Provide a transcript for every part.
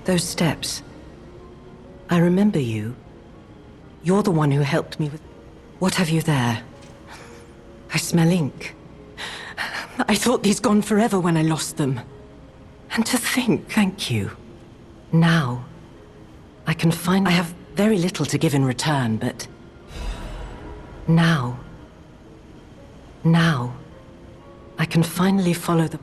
Those steps. I remember you. You're the one who helped me with... What have you there? I smell ink. I thought these gone forever when I lost them. And to think, thank you. Now, I can find... I have very little to give in return, but... Now, I can finally follow the...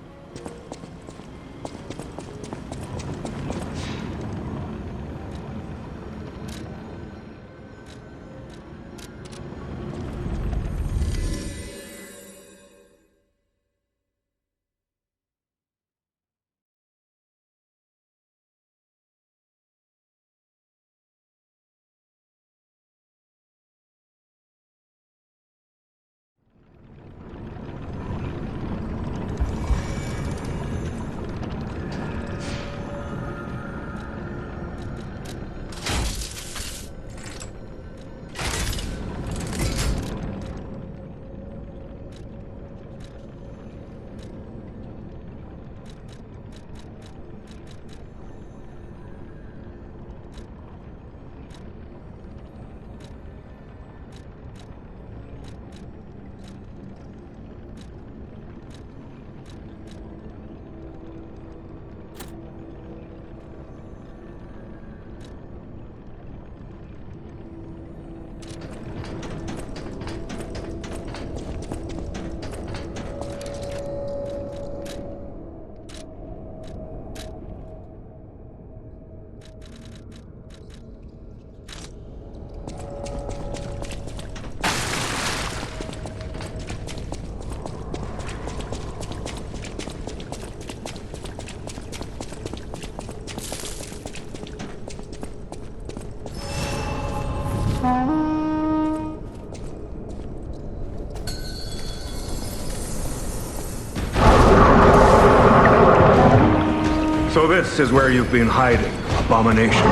So this is where you've been hiding, abomination.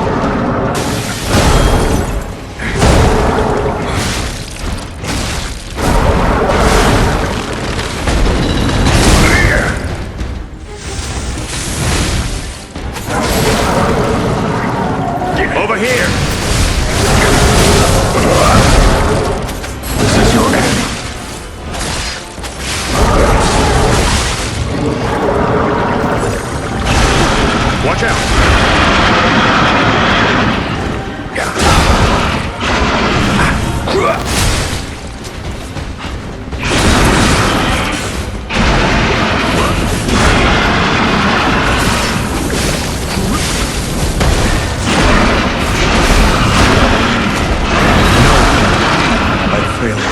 Over here! This is your end. Watch out! I failed.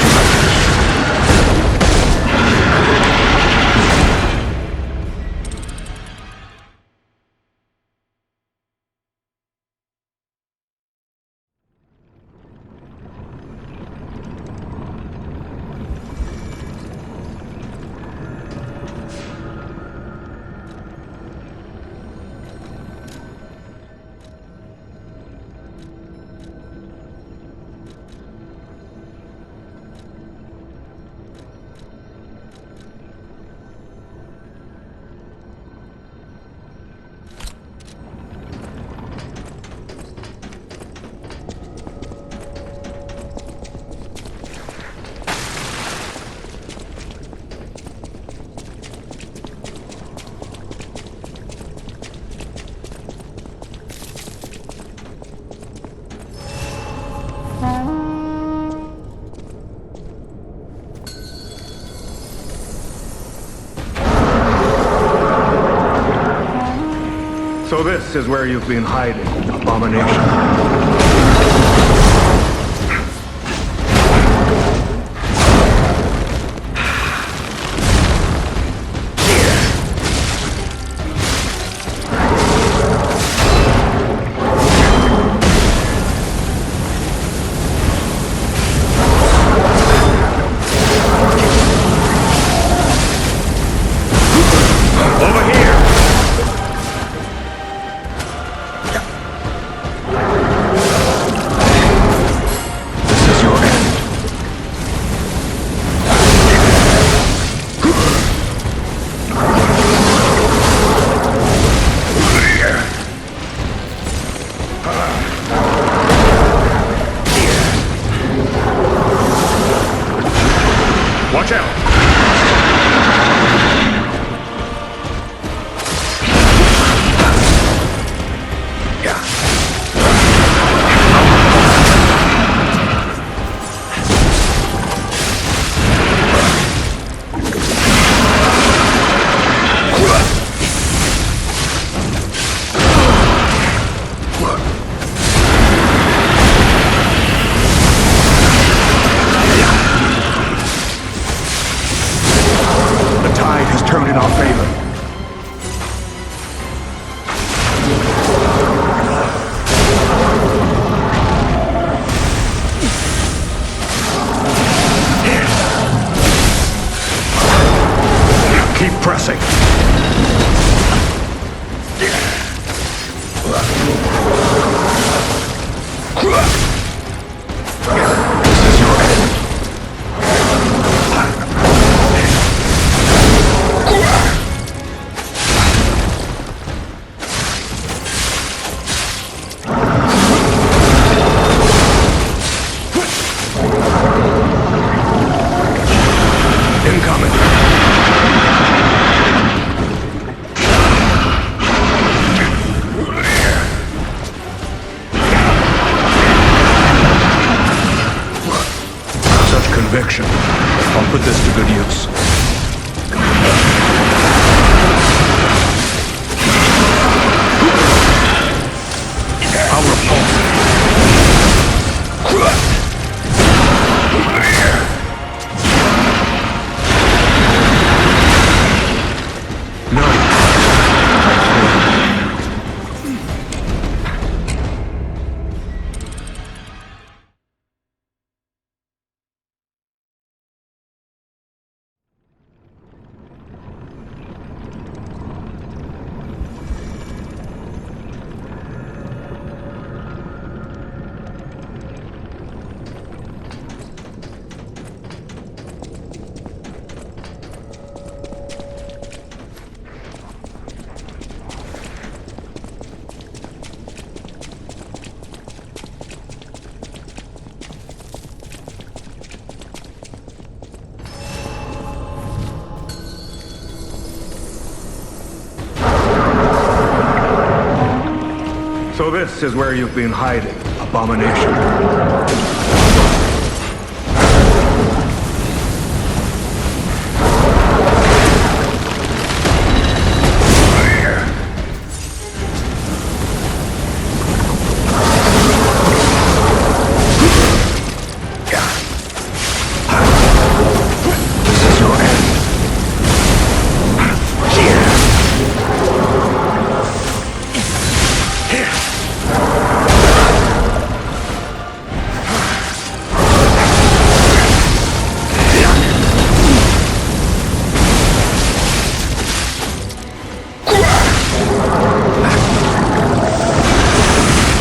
So this is where you've been hiding, abomination. pressing. This is your end. Incoming. Such conviction. I'll put this to good use. How repulsive. No. So this is where you've been hiding, abomination. This is your end.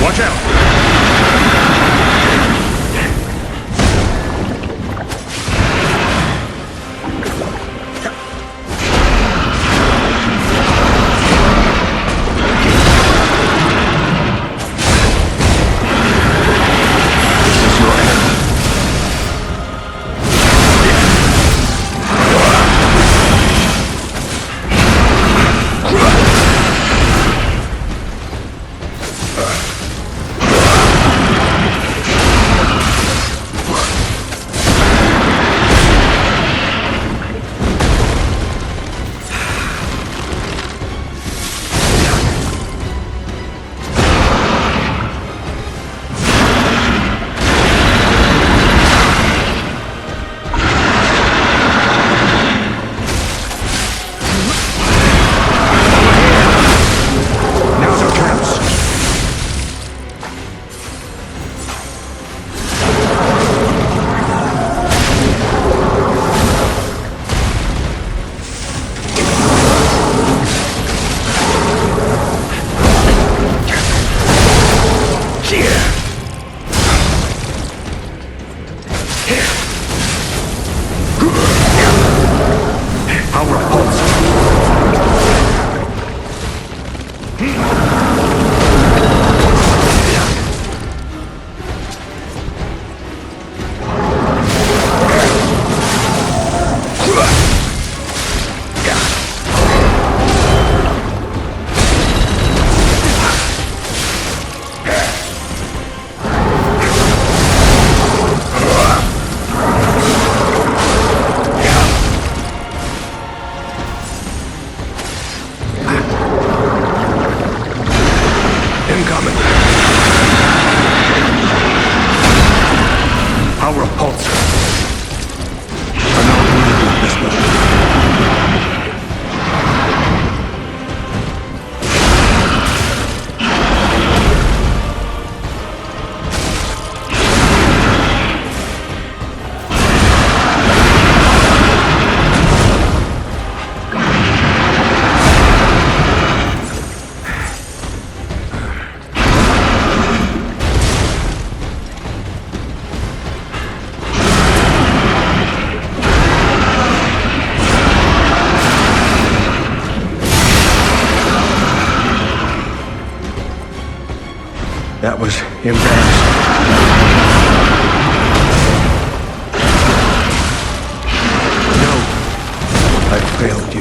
Watch out! This is your end. Now's our chance. How repulsive. Incoming. How repulsive. I'm not moving with this one. That was embarrassing. No, I failed you.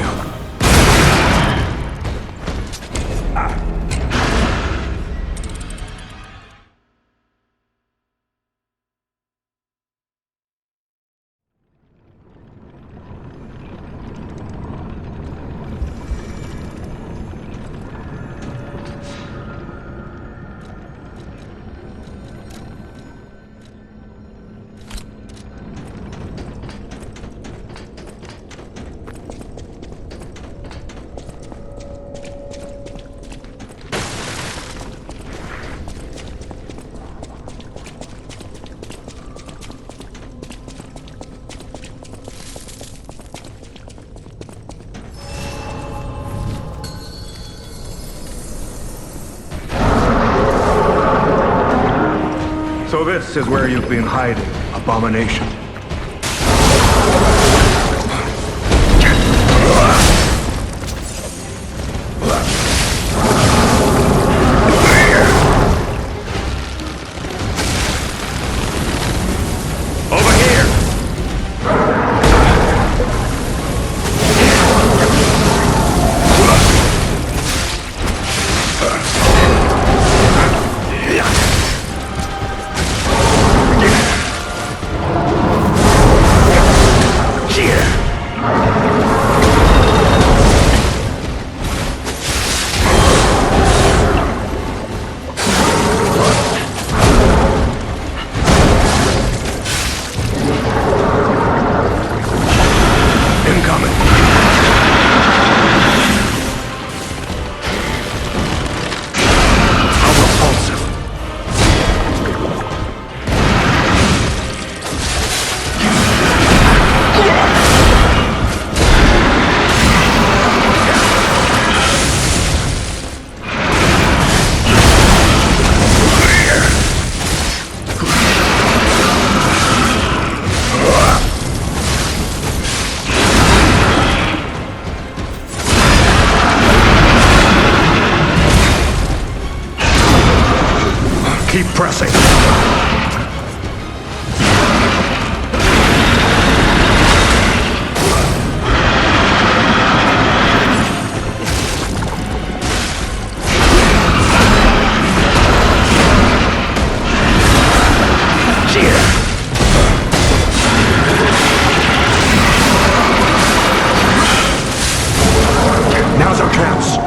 So this is where you've been hiding, abomination. Over here! Keep pressing. Now's our chance.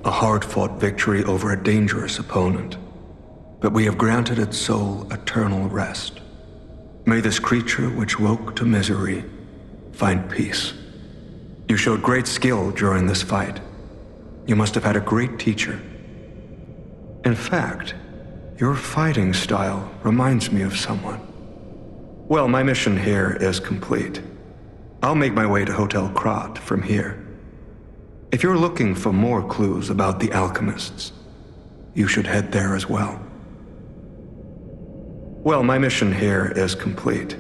a hard-fought victory over a dangerous opponent, but we have granted its soul eternal rest. May this creature which woke to misery find peace. You showed great skill during this fight. You must have had a great teacher. In fact, your fighting style reminds me of someone. Well, my mission here is complete. I'll make my way to Hotel Krat from here. If you're looking for more clues about the alchemists, you should head there as well. Well, my mission here is complete.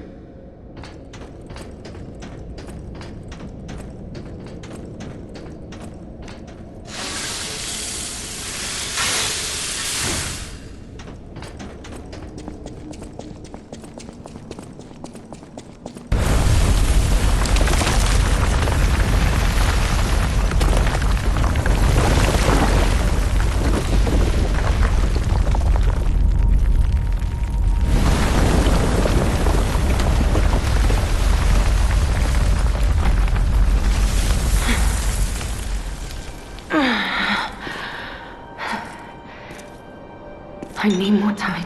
I need more time.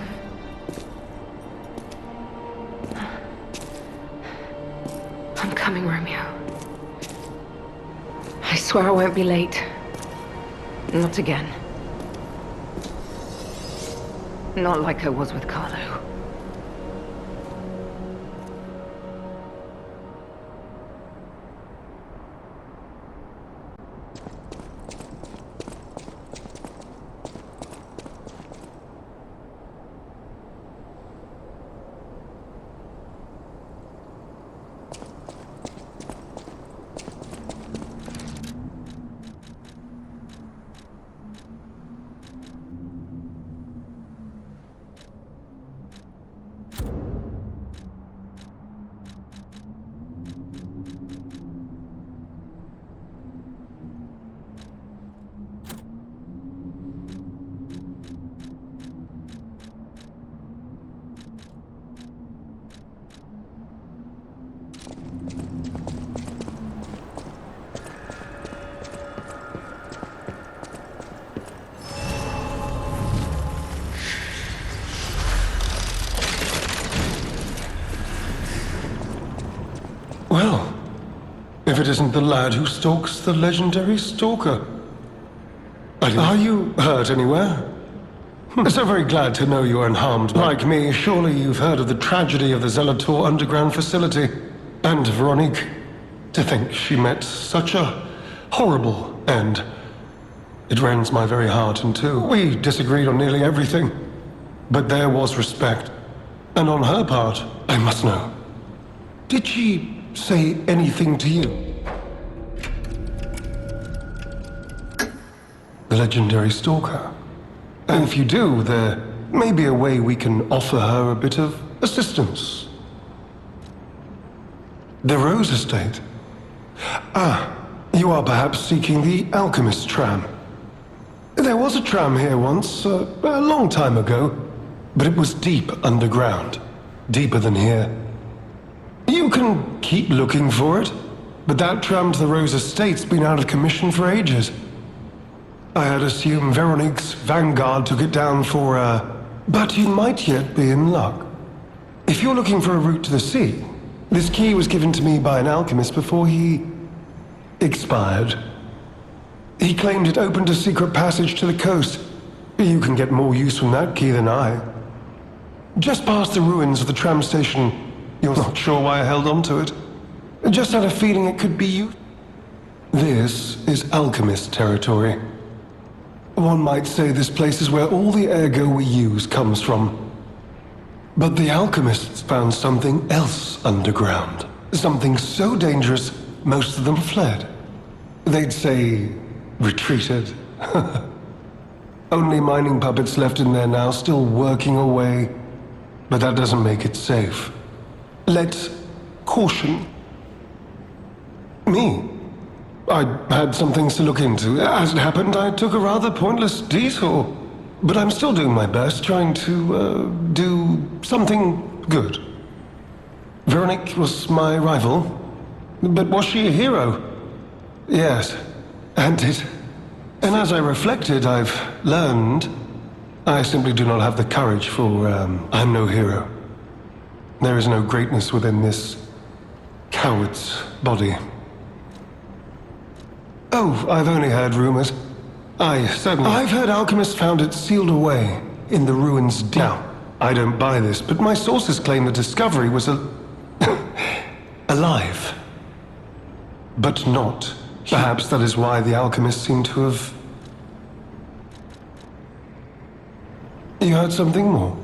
I'm coming, Romeo. I swear I won't be late. Not again. Not like I was with Carlo. Well, if it isn't the lad who stalks the legendary stalker. Are you hurt anywhere? So very glad to know you're unharmed. Like me, surely you've heard of the tragedy of the Zelator underground facility. And Veronique, to think she met such a horrible end. It rends my very heart in two. We disagreed on nearly everything, but there was respect. And on her part, I must know. Did she say anything to you? The legendary stalker. And if you do, there may be a way we can offer her a bit of assistance. The Rose Estate. Ah, you are perhaps seeking the Alchemist tram. There was a tram here once, a long time ago, but it was deep underground. Deeper than here. You can keep looking for it, but that tram to the Rose Estate's been out of commission for ages. I had assumed Veronique's Vanguard took it down for, but you might yet be in luck. If you're looking for a route to the sea, this key was given to me by an alchemist before he expired. He claimed it opened a secret passage to the coast. You can get more use from that key than I. Just past the ruins of the tram station. You're not sure why I held on to it. I just had a feeling it could be you. This is alchemist territory. One might say this place is where all the ergo we use comes from. But the alchemists found something else underground. Something so dangerous, most of them fled. They'd say, retreated. Only mining puppets left in there now, still working away. But that doesn't make it safe. Let's caution. Me? I had some things to look into. As it happened, I took a rather pointless detour. But I'm still doing my best, trying to, do something good. Veronique was my rival. But was she a hero? Yes. And And as I reflected, I've learned I simply do not have the courage for, I'm no hero. There is no greatness within this coward's body. Oh, I've only heard rumors. I've heard alchemists found it sealed away in the ruins deep. Now, I don't buy this, but my sources claim the discovery was alive. But not. Perhaps that is why the alchemists seem to have... You heard something more?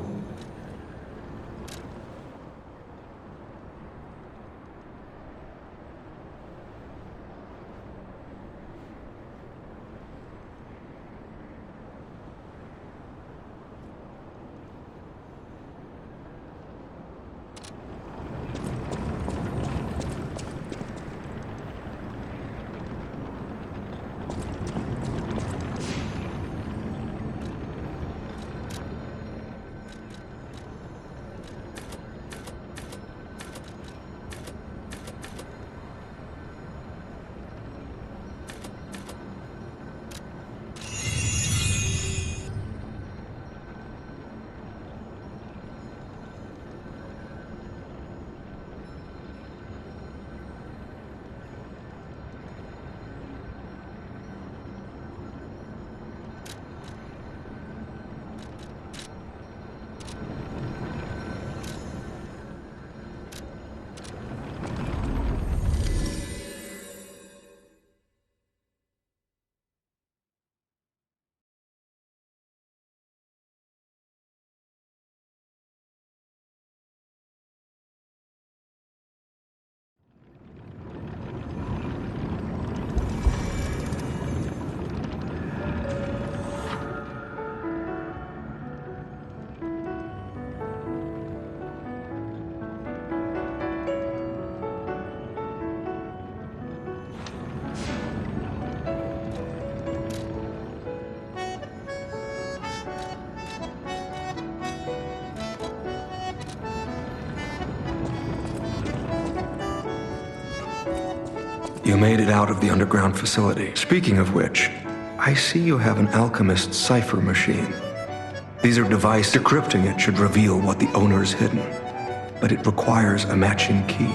You made it out of the underground facility. Speaking of which, I see you have an alchemist's cipher machine. These are devices. Decrypting it should reveal what the owner is hidden, but it requires a matching key.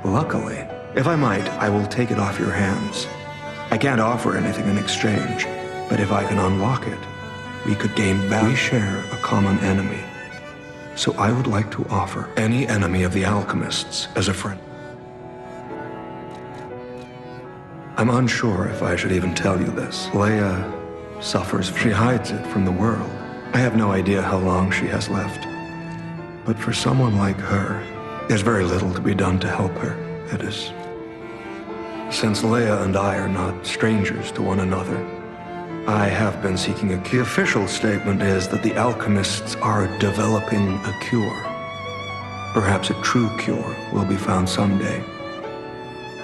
Luckily, if I might, I will take it off your hands. I can't offer anything in exchange, but if I can unlock it, we could gain value. We share a common enemy, so I would like to offer any enemy of the alchemists as a friend. I'm unsure if I should even tell you this. Leia suffers. She hides it from the world. I have no idea how long she has left. But for someone like her, there's very little to be done to help her. It is. Since Leia and I are not strangers to one another, I have been seeking a cure. The official statement is that the alchemists are developing a cure. Perhaps a true cure will be found someday.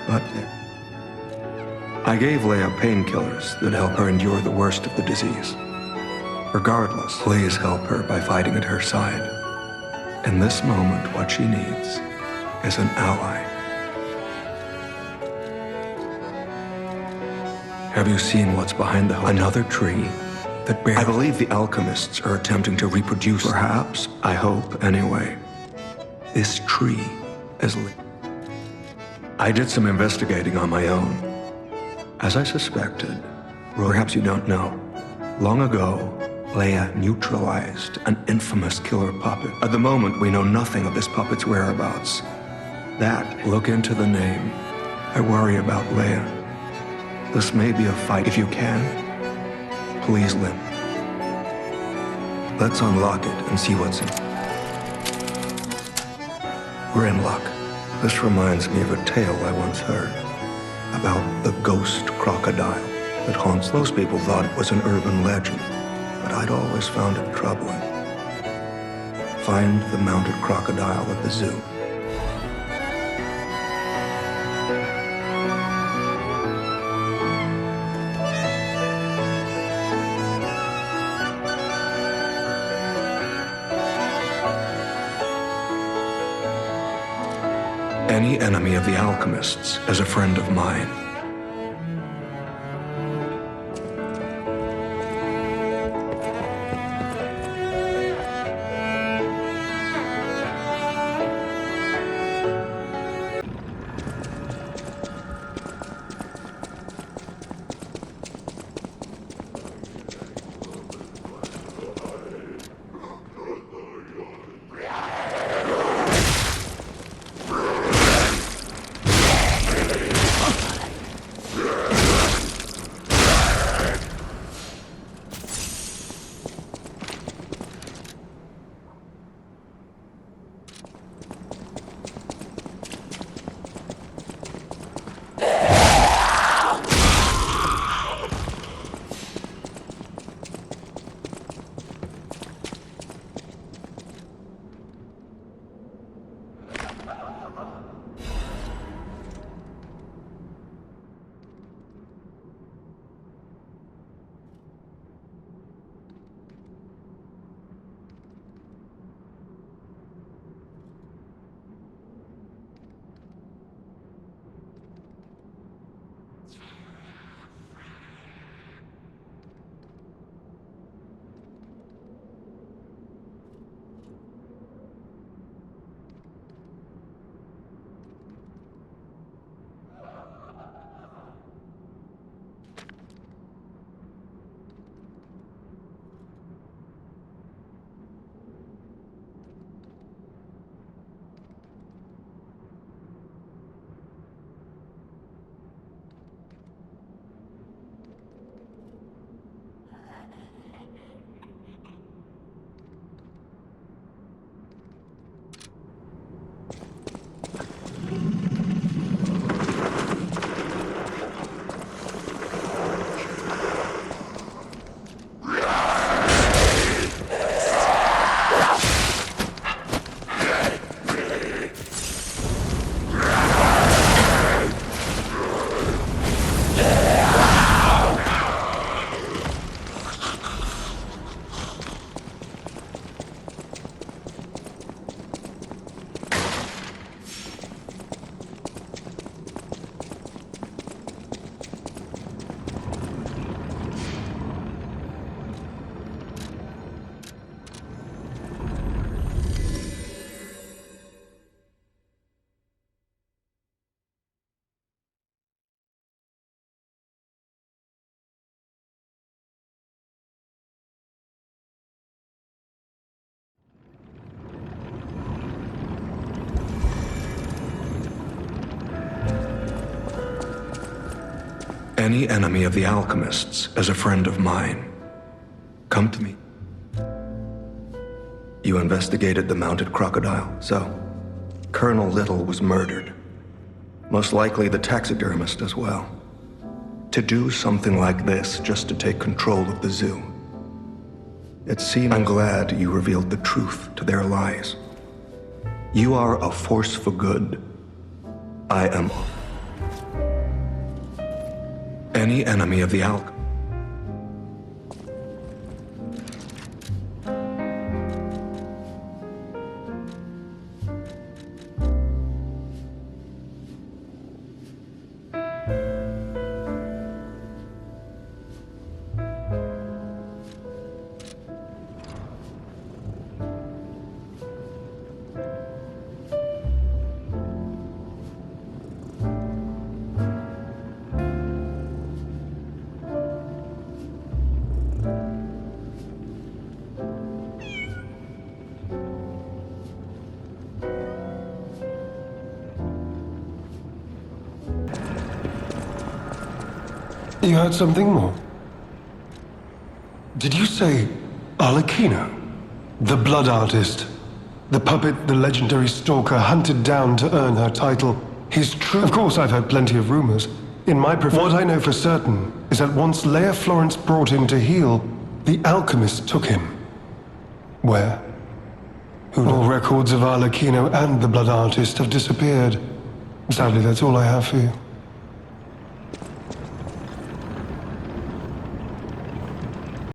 But I gave Leia painkillers that help her endure the worst of the disease. Regardless, please help her by fighting at her side. In this moment, what she needs is an ally. Have you seen what's behind the hood? Another tree that bears... I believe the alchemists are attempting to reproduce... Perhaps, I hope, anyway. This tree is... I did some investigating on my own. As I suspected, perhaps you don't know, long ago, Leia neutralized an infamous killer puppet. At the moment, we know nothing of this puppet's whereabouts. Look into the name. I worry about Leia. This may be a fight. If you can, please limp. Let's unlock it and see what's in it. We're in luck. This reminds me of a tale I once heard about the ghost crocodile that haunts. Most people thought it was an urban legend, but I'd always found it troubling. Find the mounted crocodile at the zoo. Any enemy of the alchemists is a friend of mine. Any enemy of the alchemists is a friend of mine. Come to me. You investigated the mounted crocodile, so Colonel Little was murdered. Most likely the taxidermist as well. To do something like this just to take control of the zoo. It seems I'm glad you revealed the truth to their lies. You are a force for good. I am any enemy of the alchemist. You heard something more? Did you say Arlecchino? The blood artist? The puppet the legendary stalker hunted down to earn her title? His true... Of course, I've heard plenty of rumors. In my what I know for certain is that once Leia Florence brought him to heal, the alchemist took him. Where? All records of Arlecchino and the blood artist have disappeared. Sadly, that's all I have for you.